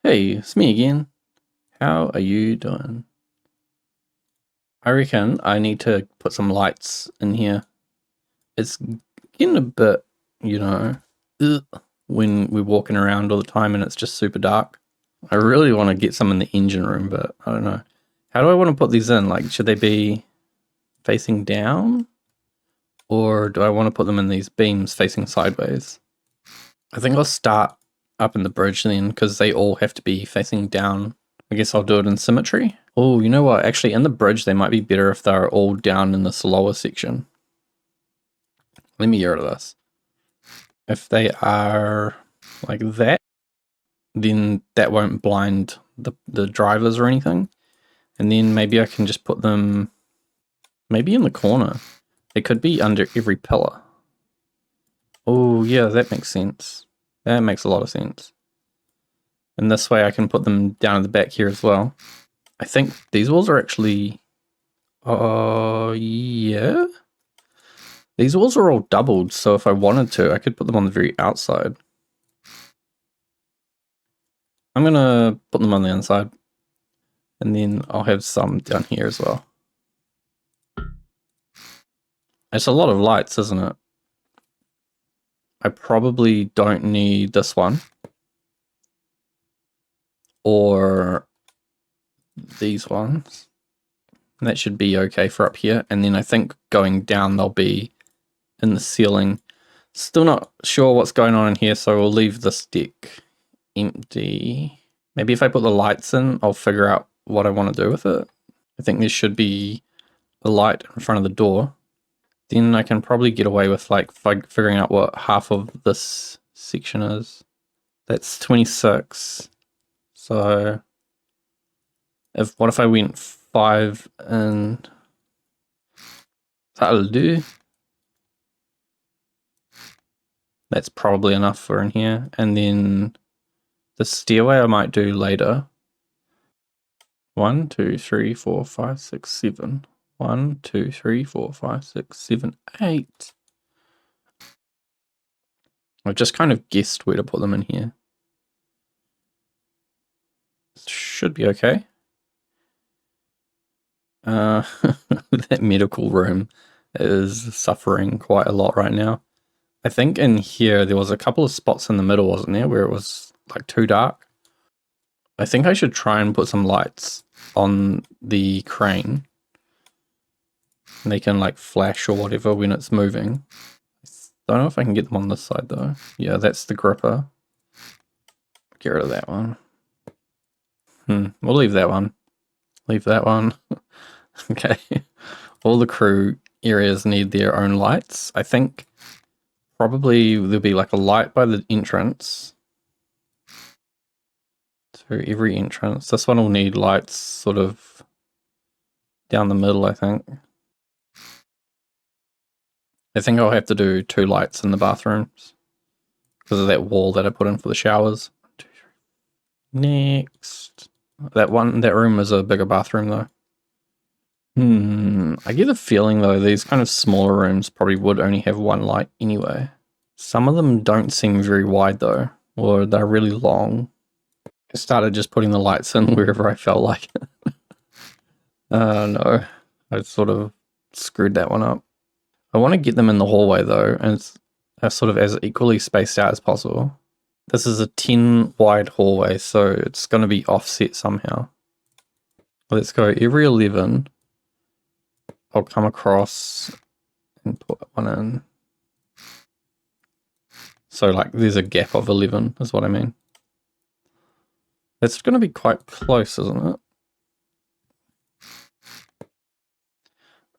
Hey, it's me again. How are you doing? I reckon I need to put some lights in here. It's getting a bit, you know, ugh, when we're walking around all the time and it's just super dark. I really want to get some in the engine room, but I don't know. How do I want to put these in? Like, should they be facing down? Or do I want to put them in these beams facing sideways? I think I'll start up in the bridge then, because they all have to be facing down. I guess I'll do it in symmetry. Oh, you know what? Actually, in the bridge, they might be better if they're all down in this lower section. Let me get rid of this. If they are like that, then that won't blind the drivers or anything. And then maybe I can just put them maybe in the corner. They could be under every pillar. Oh, yeah, that makes sense. That makes a lot of sense. And this way I can put them down at the back here as well. I think these walls are actually... yeah. These walls are all doubled, so if I wanted to, I could put them on the very outside. I'm gonna put them on the inside. And then I'll have some down here as well. It's a lot of lights, isn't it? I probably don't need this one. Or these ones. And that should be okay for up here. And then I think going down they'll be in the ceiling. Still not sure what's going on in here, so we'll leave this deck empty. Maybe if I put the lights in, I'll figure out what I want to do with it. I think there should be a light in front of the door. Then I can probably get away with like figuring out what half of this section is. That's 26. So what if I went 5 and that'll do. That's probably enough for in here. And then the stairway I might do later. 1, 2, 3, 4, 5, 6, 7. 1, 2, 3, 4, 5, 6, 7, 8. I've just kind of guessed where to put them in here. Should be okay. That medical room is suffering quite a lot right now. I think in here there was a couple of spots in the middle, wasn't there, where it was like too dark. I think I should try and put some lights on the crane. And they can like flash or whatever when it's moving. Don't know if I can get them on this side though. Yeah, that's the gripper. Get rid of that one. We'll leave that one. Leave that one. Okay. All the crew areas need their own lights. I think probably there'll be like a light by the entrance. So every entrance. This one will need lights sort of down the middle, I think. I think I'll have to do 2 lights in the bathrooms because of that wall that I put in for the showers. 1, 2, 3. Next. That room is a bigger bathroom though. I get the feeling though these kind of smaller rooms probably would only have 1 light anyway. Some of them don't seem very wide though, or they're really long. I started just putting the lights in wherever I felt like it. No, I sort of screwed that one up. I want to get them in the hallway though, and it's sort of as equally spaced out as possible. This is a 10 wide hallway, so it's going to be offset somehow. Let's go every 11. I'll come across and put one in. So like there's a gap of 11 is what I mean. That's going to be quite close, isn't it?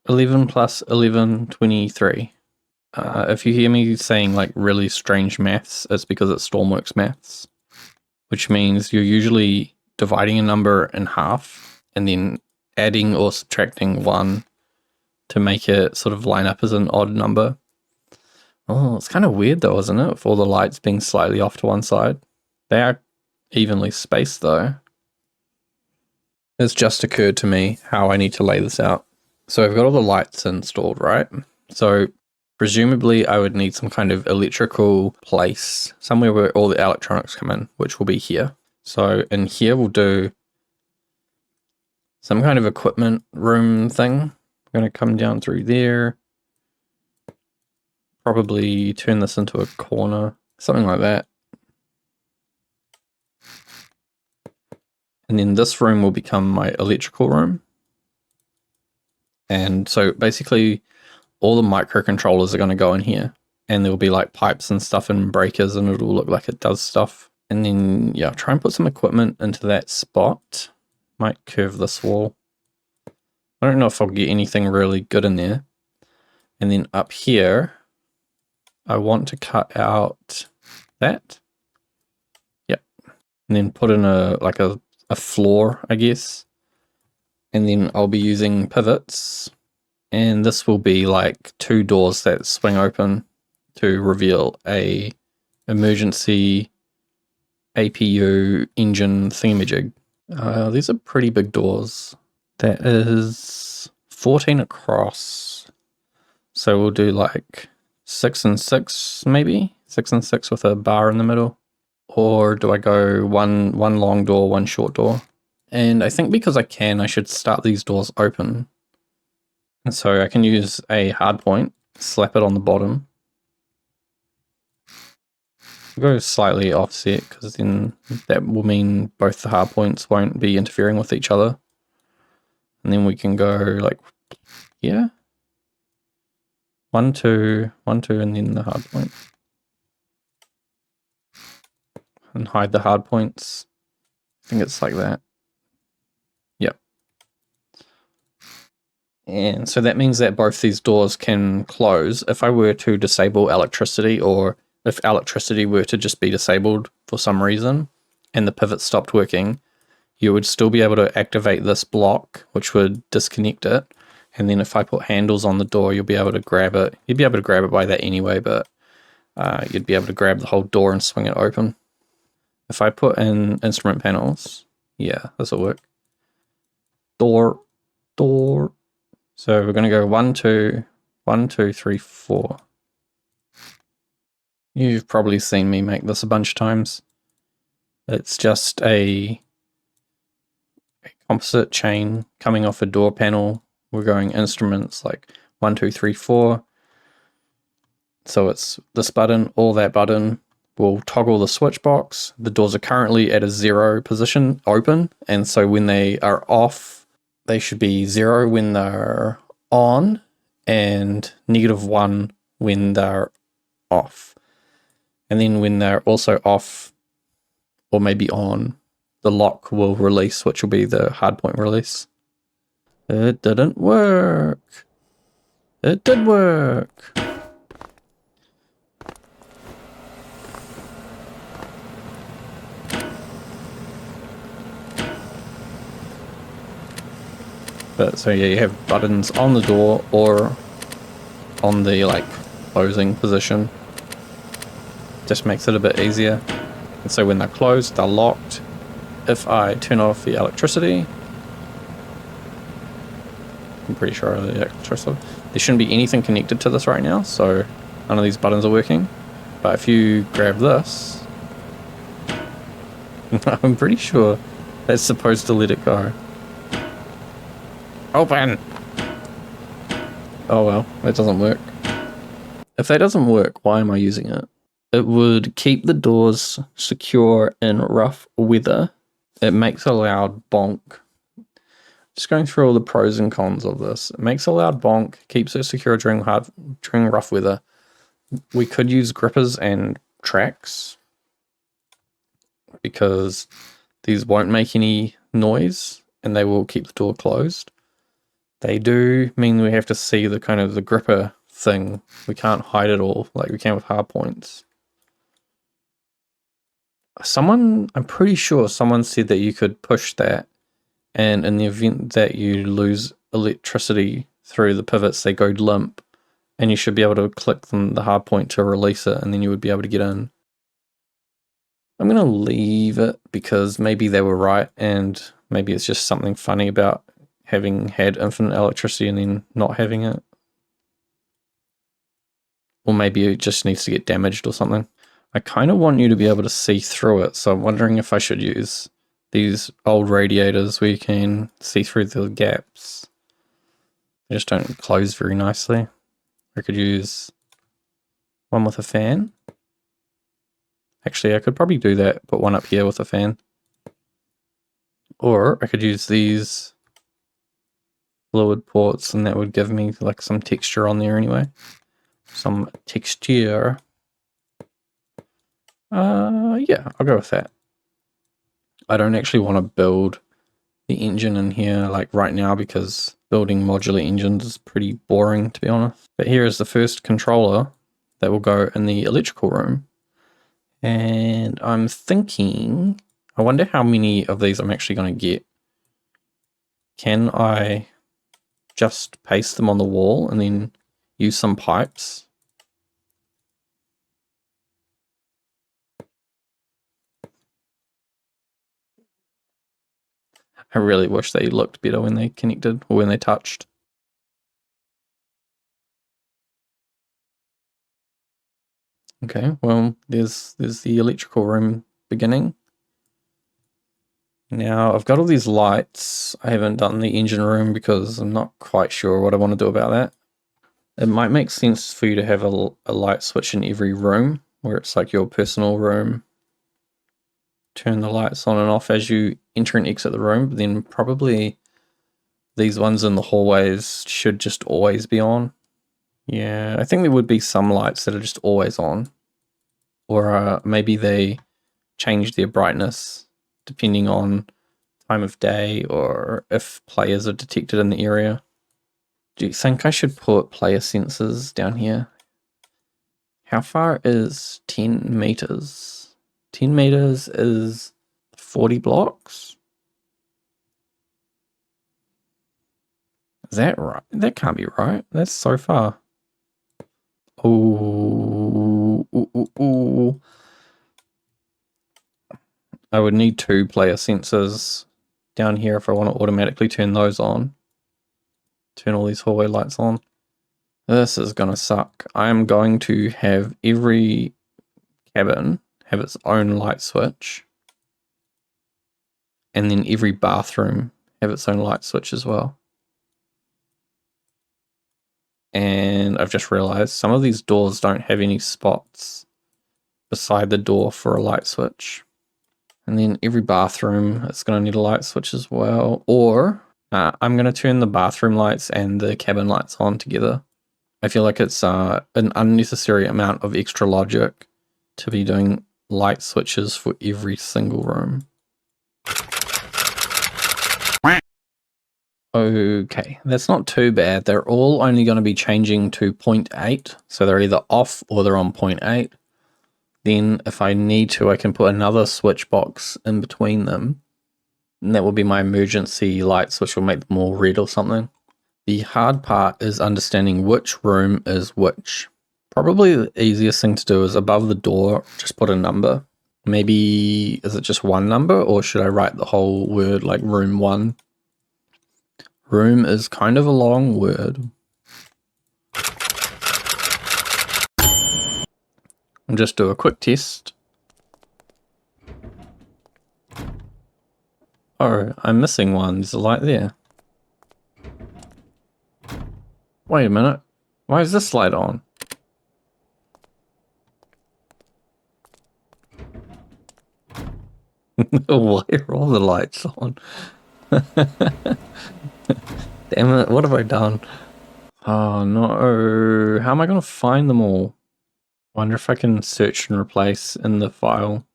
11 plus 11, 23. If you hear me saying like really strange maths, it's because it's Stormworks maths, which means you're usually dividing a number in half and then adding or subtracting 1 to make it sort of line up as an odd number. Oh, it's kind of weird though, isn't it? With all the lights being slightly off to one side. They are evenly spaced though. It's just occurred to me how I need to lay this out. So I've got all the lights installed, right? So presumably I would need some kind of electrical place, somewhere where all the electronics come in, which will be here. So in here we'll do some kind of equipment room thing. We're going to come down through there. Probably turn this into a corner, something like that. And then this room will become my electrical room. And so basically all the microcontrollers are going to go in here, and there'll be like pipes and stuff and breakers, and it'll look like it does stuff. And then, yeah, try and put some equipment into that spot. Might curve this wall. I don't know if I'll get anything really good in there. And then up here, I want to cut out that. Yep. And then put in a floor, I guess. And then I'll be using pivots. And this will be like 2 doors that swing open to reveal a emergency APU engine thingamajig. These are pretty big doors. That is 14 across. So we'll do like 6 and 6 maybe? 6 and 6 with a bar in the middle. Or do I go one long door, one short door? And I think because I can, I should start these doors open. And so I can use a hard point, slap it on the bottom. Go slightly offset, because then that will mean both the hard points won't be interfering with each other. And then we can go like here. 1, 2, 1, 2, and then the hard point. And hide the hard points. I think it's like that. Yep. And so that means that both these doors can close if I were to disable electricity, or if electricity were to just be disabled for some reason and the pivot stopped working, you would still be able to activate this block, which would disconnect it. And then if I put handles on the door, you'll be able to grab it. You'd be able to grab it by that anyway, but you'd be able to grab the whole door and swing it open. If I put in instrument panels, yeah, this will work. Door. So we're going to go 1, 2, 1, 2, 3, 4. You've probably seen me make this a bunch of times. It's just a composite chain coming off a door panel. We're going instruments like 1, 2, 3, 4. So it's this button or that button. We'll toggle the switch box. The doors are currently at a 0 position open, and so when they are off, they should be 0 when they're on and -1 when they're off. And then when they're also off or maybe on, the lock will release, which will be the hardpoint release. It didn't work. It did work. But so yeah, you have buttons on the door or on the like closing position. Just makes it a bit easier. And so when they're closed, they're locked. If I turn off the electricity, I'm pretty sure the electricity, there shouldn't be anything connected to this right now, so none of these buttons are working. But if you grab this, I'm pretty sure that's supposed to let it go. Open! Oh well, that doesn't work. If that doesn't work, why am I using it? It would keep the doors secure in rough weather. It makes a loud bonk. Just going through all the pros and cons of this. It makes a loud bonk, keeps it secure during rough weather. We could use grippers and tracks because these won't make any noise and they will keep the door closed. They do mean we have to see the kind of the gripper thing. We can't hide it all like we can with hard points. I'm pretty sure someone said that you could push that, and in the event that you lose electricity through the pivots, they go limp, and you should be able to click the hard point to release it, and then you would be able to get in. I'm going to leave it because maybe they were right, and maybe it's just something funny about having had infinite electricity and then not having it. Or maybe it just needs to get damaged or something. I kind of want you to be able to see through it, so I'm wondering if I should use these old radiators where you can see through the gaps. They just don't close very nicely. I could use one with a fan. Actually, I could probably do that, put one up here with a fan. Or I could use these fluid ports and that would give me like some texture on there anyway. Some texture. Yeah, I'll go with that. I don't actually want to build the engine in here like right now because building modular engines is pretty boring, to be honest. But here is the first controller that will go in the electrical room. And I'm thinking, I wonder how many of these I'm actually going to get. Can I just paste them on the wall and then use some pipes? I really wish they looked better when they connected or when they touched. Okay, well, there's the electrical room beginning. Now, I've got all these lights. I haven't done the engine room because I'm not quite sure what I want to do about that. It might make sense for you to have a light switch in every room, where it's like your personal room. Turn the lights on and off as you enter and exit the room, but then probably these ones in the hallways should just always be on. Yeah, I think there would be some lights that are just always on. Or maybe they change their brightness depending on time of day or if players are detected in the area. Do you think I should put player sensors down here? How far is 10 meters? 10 meters is 40 blocks? Is that right? That can't be right. That's so far. Ooh, ooh, ooh, ooh. I would need 2 player sensors down here if I want to automatically turn those on. Turn all these hallway lights on. This is gonna suck. I'm going to have every cabin have its own light switch. And then every bathroom have its own light switch as well. And I've just realized some of these doors don't have any spots beside the door for a light switch. And then every bathroom is going to need a light switch as well. Or I'm going to turn the bathroom lights and the cabin lights on together. I feel like it's an unnecessary amount of extra logic to be doing light switches for every single room. Okay, that's not too bad. They're all only going to be changing to 0.8. So they're either off or they're on 0.8. Then if I need to, I can put another switch box in between them. And that will be my emergency lights, which will make them all red or something. The hard part is understanding which room is which. Probably the easiest thing to do is above the door, just put a number. Maybe, is it just one number or should I write the whole word like room 1? Room is kind of a long word. I'll just do a quick test. Oh, I'm missing one. There's a light there. Wait a minute. Why is this light on? Why are all the lights on? Damn it, what have I done? Oh no, how am I going to find them all? Wonder if I can search and replace in the file.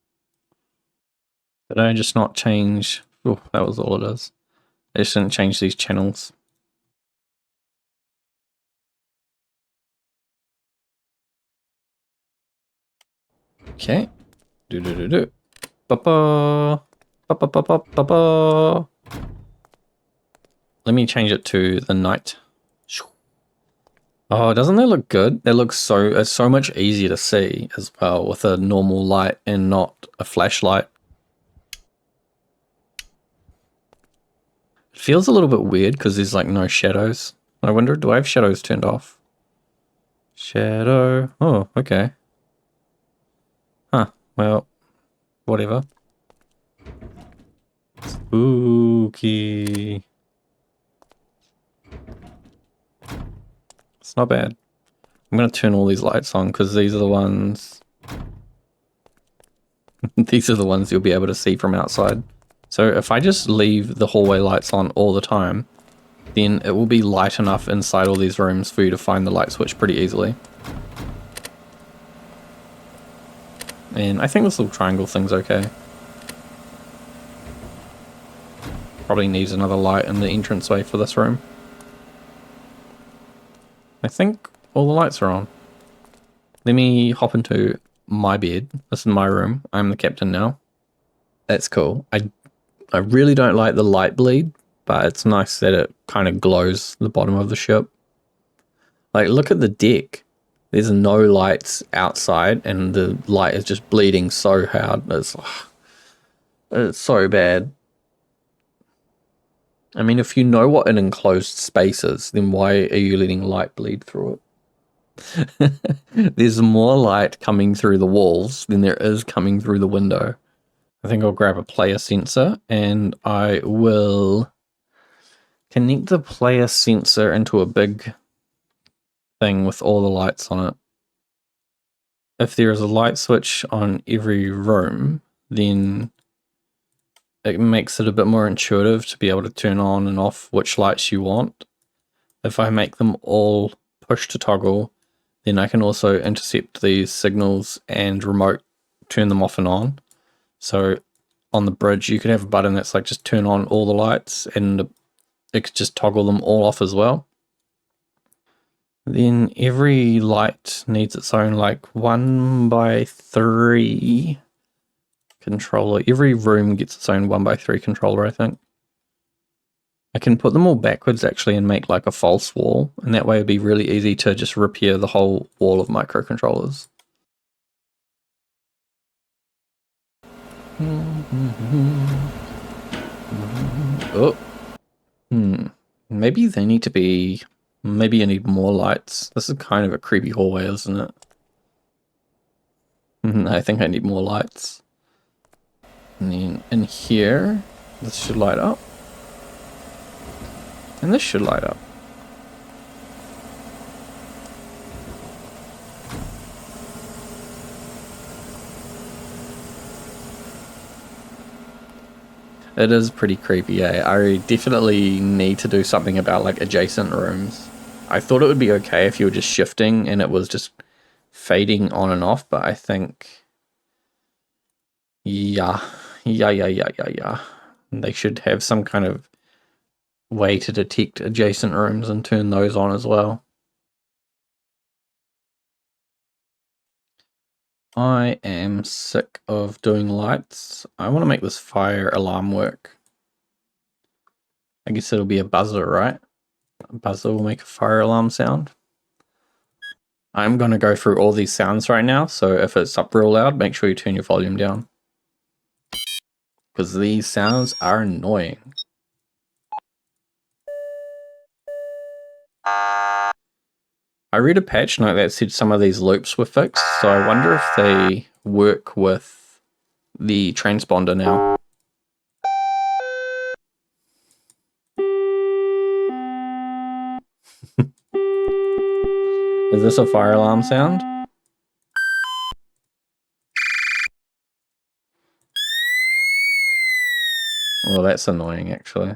Did I just not change? Oh, that was all it is. I just didn't change these channels. Okay. Do. Ba-ba. Ba-ba-ba-ba. Ba-ba. Let me change it to the night. Oh, doesn't that look good? It looks it's so much easier to see as well with a normal light and not a flashlight. It feels a little bit weird because there's like no shadows. I wonder, do I have shadows turned off? Shadow. Oh, okay. Huh. Well, whatever. Spooky. It's not bad. I'm going to turn all these lights on because these are the ones... these are the ones you'll be able to see from outside. So if I just leave the hallway lights on all the time, then it will be light enough inside all these rooms for you to find the light switch pretty easily. And I think this little triangle thing's okay. Probably needs another light in the entranceway for this room. I think all the lights are on. Let me hop into my bed. This is my room. I'm the captain now. That's cool. I really don't like the light bleed, but it's nice that it kind of glows the bottom of the ship. Like, look at the deck. There's no lights outside, and the light is just bleeding so hard. It's so bad. I mean, if you know what an enclosed space is, then why are you letting light bleed through it? There's more light coming through the walls than there is coming through the window. I think I'll grab a player sensor and I will connect the player sensor into a big thing with all the lights on it. If there is a light switch on every room, then it makes it a bit more intuitive to be able to turn on and off which lights you want. If I make them all push to toggle, then I can also intercept these signals and remote turn them off and on. So on the bridge, you could have a button that's like just turn on all the lights and it could just toggle them all off as well. Then every light needs its own like 1x3 controller. Every room gets its own 1x3 controller, I think. I can put them all backwards actually and make like a false wall, and that way it'd be really easy to just repair the whole wall of microcontrollers. Oh. Maybe they need to be... Maybe I need more lights. This is kind of a creepy hallway, isn't it? I think I need more lights. And then in here, this should light up. And this should light up. It is pretty creepy, eh? I definitely need to do something about like adjacent rooms. I thought it would be okay if you were just shifting and it was just fading on and off, but I think... Yeah. They should have some kind of way to detect adjacent rooms and turn those on as well. I am sick of doing lights. I want to make this fire alarm work. I guess it'll be a buzzer, right? A buzzer will make a fire alarm sound. I'm going to go through all these sounds right now, so if it's up real loud, make sure you turn your volume down. Because these sounds are annoying. I read a patch note that said some of these loops were fixed, so I wonder if they work with the transponder now. Is this a fire alarm sound? Well, that's annoying, actually.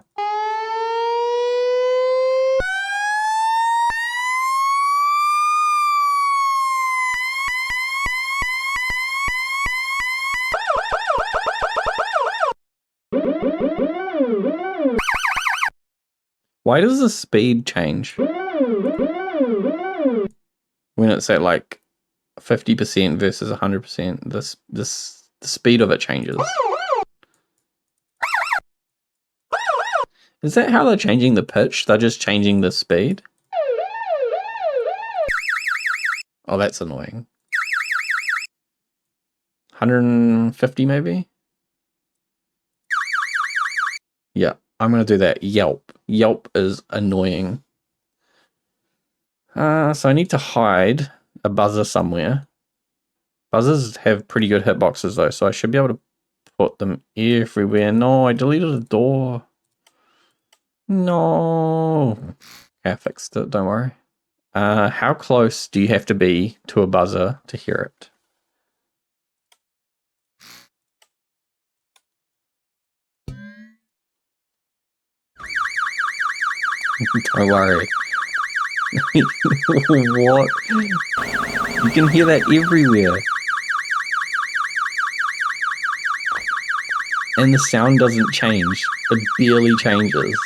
Why does the speed change when it's at like 50% versus 100%? The speed of it changes. Is that how they're changing the pitch? They're just changing the speed? Oh, that's annoying. 150 maybe? Yeah, I'm gonna do that. Yelp. Yelp is annoying. So I need to hide a buzzer somewhere. Buzzers have pretty good hitboxes though, so I should be able to put them everywhere. No, I deleted a door. No. Okay, I fixed it, don't worry. How close do you have to be to a buzzer to hear it? Don't worry. What? You can hear that everywhere. And the sound doesn't change. It barely changes.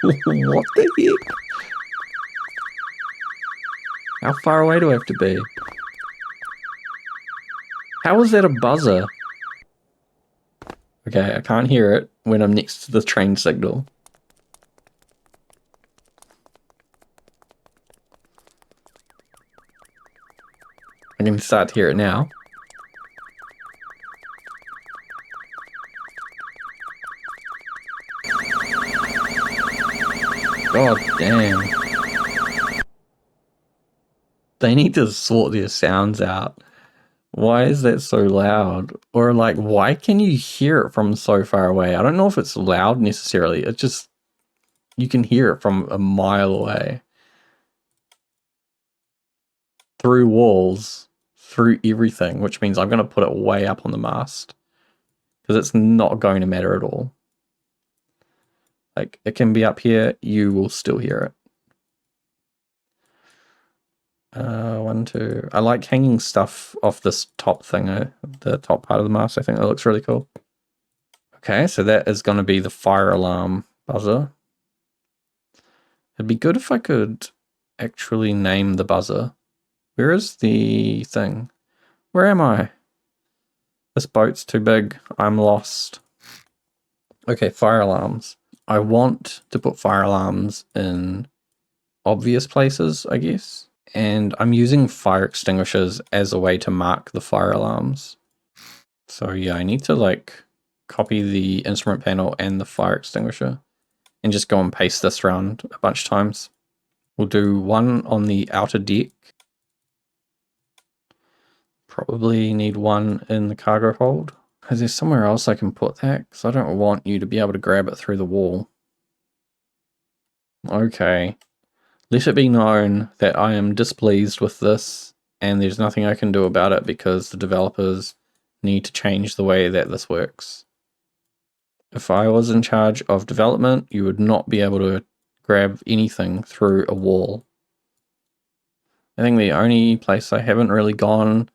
What the heck? How far away do I have to be? How is that a buzzer? Okay, I can't hear it when I'm next to the train signal. I can start to hear it now. God damn. They need to sort their sounds out. Why is that so loud? Or like, why can you hear it from so far away? I don't know if it's loud necessarily. It's just, you can hear it from a mile away. Through walls, through everything, which means I'm going to put it way up on the mast. Because it's not going to matter at all. Like, it can be up here, you will still hear it. 1, 2. I like hanging stuff off this top thing, the top part of the mast. I think that looks really cool. Okay, so that is going to be the fire alarm buzzer. It'd be good if I could actually name the buzzer. Where is the thing? Where am I? This boat's too big. I'm lost. Okay, fire alarms. I want to put fire alarms in obvious places, I guess. And I'm using fire extinguishers as a way to mark the fire alarms. So yeah, I need to like copy the instrument panel and the fire extinguisher and just go and paste this around a bunch of times. We'll do one on the outer deck. Probably need one in the cargo hold. Is there somewhere else I can put that? Because I don't want you to be able to grab it through the wall. Okay. Let it be known that I am displeased with this and there's nothing I can do about it because the developers need to change the way that this works. If I was in charge of development, you would not be able to grab anything through a wall. I think the only place I haven't really gone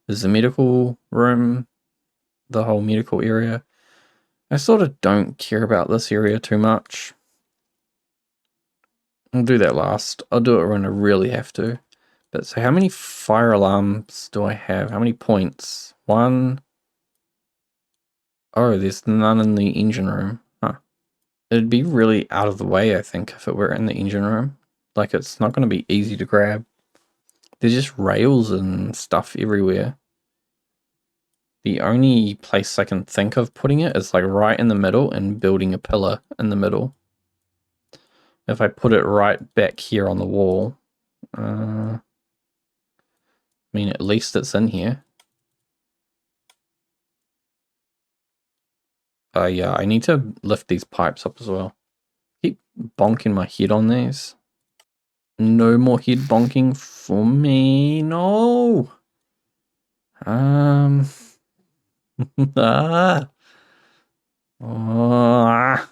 is the medical room, the whole medical area. I sort of don't care about this area too much. I'll do that last. I'll do it when I really have to. But so how many fire alarms do I have? How many points? 1. Oh, there's none in the engine room. Huh. It'd be really out of the way, I think, if it were in the engine room. Like, it's not going to be easy to grab. There's just rails and stuff everywhere. The only place I can think of putting it is like right in the middle and building a pillar in the middle. If I put it right back here on the wall, I mean, at least it's in here. Yeah, I need to lift these pipes up as well. Keep bonking my head on these. No more head bonking for me. No. Ah. Ah.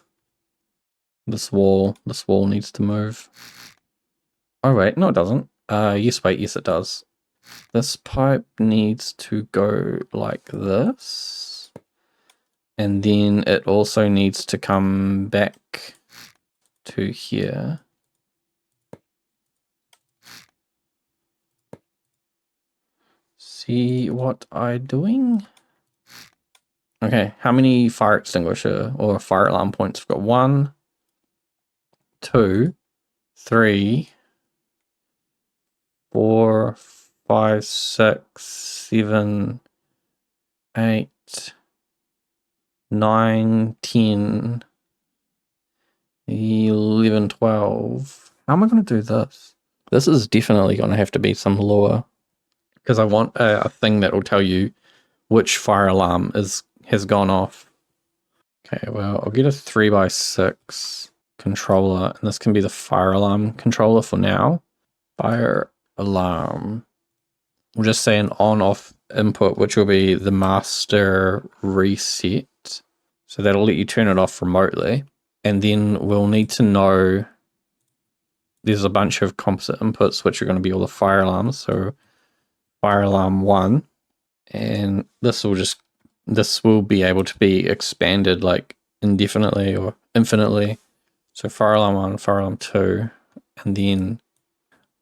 This wall needs to move. Oh wait, no it doesn't. Yes, wait, yes it does. This pipe needs to go like this. And then it also needs to come back to here. See what I'm doing? Okay, how many fire extinguisher or fire alarm points? We've got 1, 2, 3, 4, 5, 6, 7, 8, 9, 10, 11, 12. How am I going to do this? This is definitely going to have to be some lure. because I want a thing that will tell you which fire alarm has gone off. Okay, well, I'll get a 3x6 controller, and this can be the fire alarm controller for now. Fire alarm. We'll just say an on-off input, which will be the master reset. So that'll let you turn it off remotely. And then we'll need to know there's a bunch of composite inputs, which are going to be all the fire alarms. So fire alarm 1, and this will be able to be expanded like indefinitely or infinitely. So fire alarm 1, fire alarm 2, and then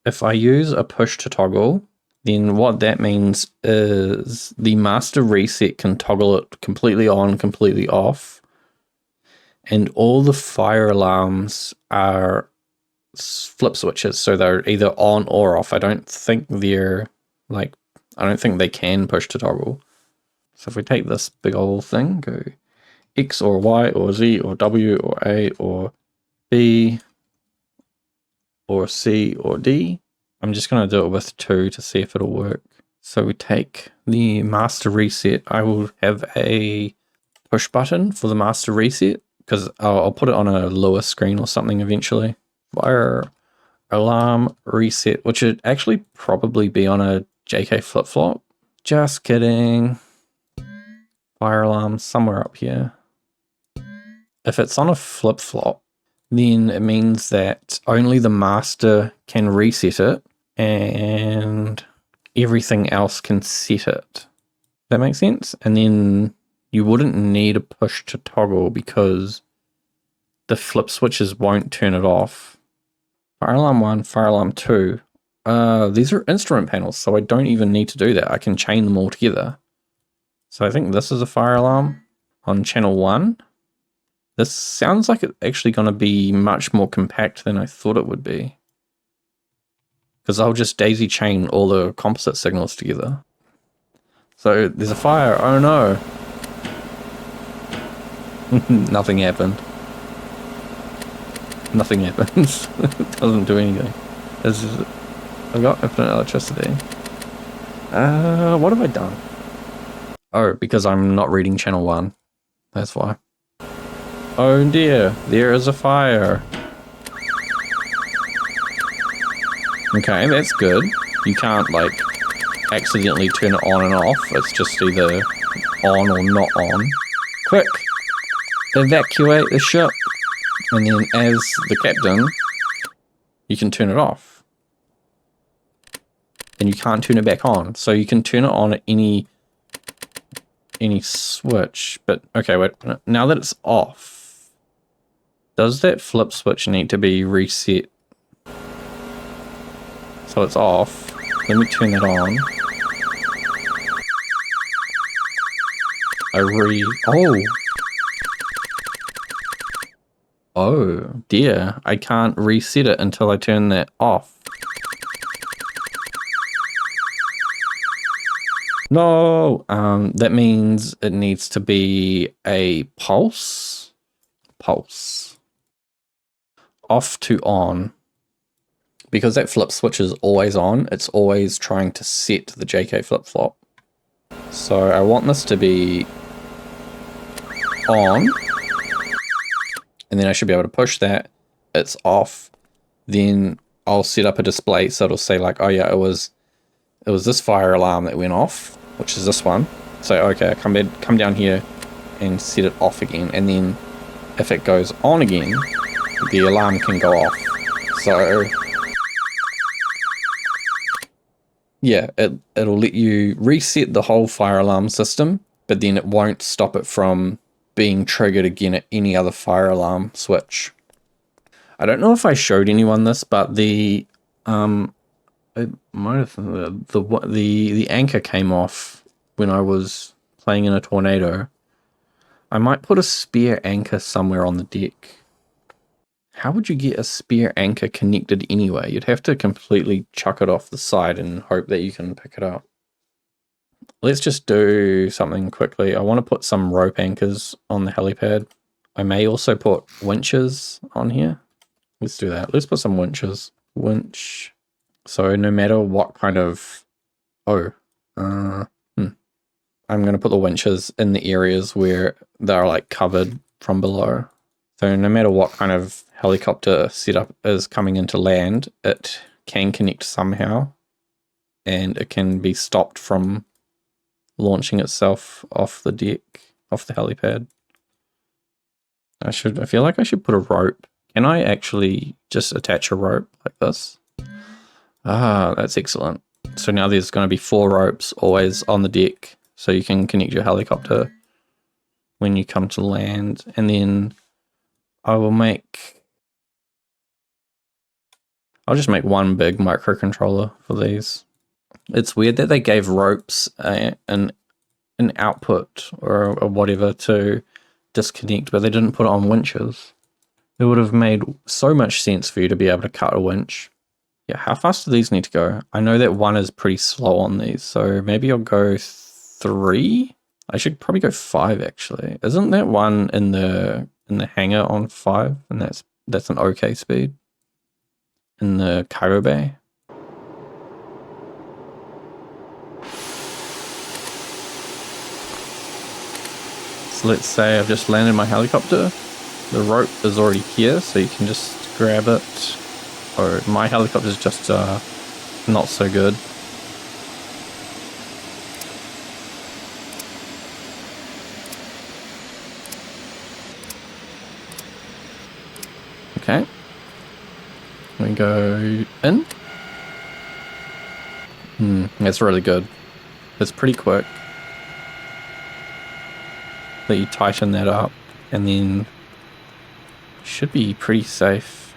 if I use a push to toggle, then what that means is the master reset can toggle it completely on, completely off, and all the fire alarms are flip switches, so they're either on or off. I don't think they can push to toggle. So if we take this big old thing, go X or Y or Z or W or A or B or C or D, I'm just going to do it with 2 to see if it'll work. So we take the master reset. I will have a push button for the master reset because I'll put it on a lower screen or something eventually. Fire alarm reset, which would actually probably be on a JK flip-flop. Just kidding. Fire alarm somewhere up here. If it's on a flip-flop, then it means that only the master can reset it and everything else can set it. That makes sense? And then you wouldn't need a push to toggle because the flip switches won't turn it off. Fire alarm 1, fire alarm 2. These are instrument panels, so I don't even need to do that. I can chain them all together. So I think this is a fire alarm on channel 1. This sounds like it's actually going to be much more compact than I thought it would be. Because I'll just daisy chain all the composite signals together. So there's a fire. Oh no. Nothing happened. Nothing happens. It doesn't do anything. I've got infinite electricity. What have I done? Oh, because I'm not reading channel 1. That's why. Oh dear, there is a fire. Okay, that's good. You can't, like, accidentally turn it on and off. It's just either on or not on. Quick! Evacuate the ship! And then as the captain, you can turn it off. And you can't turn it back on. So you can turn it on at any switch. But, okay, wait. Now that it's off, does that flip switch need to be reset? So it's off. Let me turn that on. Oh dear. I can't reset it until I turn that off. No! That means it needs to be a pulse. Pulse. Off to on. Because that flip switch is always on, it's always trying to set the JK flip-flop. So I want this to be on, and then I should be able to push that. It's off. Then I'll set up a display so it'll say like, oh yeah, it was this fire alarm that went off, which is this one. So okay, come down here and set it off again, and then if it goes on again, the alarm can go off. So yeah, it'll let you reset the whole fire alarm system, but then it won't stop it from being triggered again at any other fire alarm switch. I don't know if I showed anyone this, but the anchor came off when I was playing in a tornado. I might put a spare anchor somewhere on the deck. How would you get a spare anchor connected anyway? You'd have to completely chuck it off the side and hope that you can pick it up. Let's just do something quickly. I want to put some rope anchors on the helipad. I may also put winches on here. Let's do that. Let's put some winches. Winch. So no matter what kind of Oh. I'm going to put the winches in the areas where they're like covered from below. So no matter what kind of helicopter setup is coming into land, it can connect somehow, and it can be stopped from launching itself off the deck, off the helipad. I feel like I should put a rope. Can I actually just attach a rope like this? Ah, that's excellent. So now there's going to be 4 ropes always on the deck, so you can connect your helicopter when you come to land. And then I'll just make one big microcontroller for these. It's weird that they gave ropes an output or whatever to disconnect, but they didn't put it on winches. It would have made so much sense for you to be able to cut a winch. Yeah, how fast do these need to go? I know that 1 is pretty slow on these, so maybe I'll go 3. I should probably go 5 actually. Isn't that one in the hangar on 5? And that's an okay speed in the cargo bay. So let's say I've just landed my helicopter. The rope is already here, so you can just grab it. Oh, my helicopter's just not so good. Okay. We go in. That's really good. It's pretty quick. That you tighten that up, and then should be pretty safe.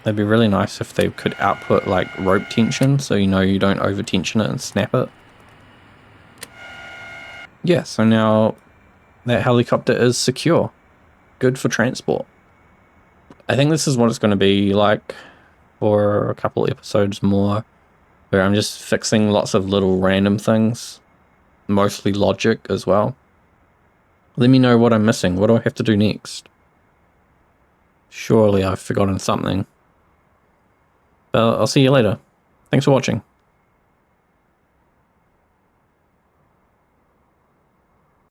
It'd be really nice if they could output like rope tension, so you know you don't over tension it and snap it. Yeah, so now that helicopter is secure. Good for transport. I think this is what it's going to be like for a couple episodes more, where I'm just fixing lots of little random things, mostly logic as well. Let me know what I'm missing. What do I have to do next? Surely I've forgotten something. But I'll see you later. Thanks for watching.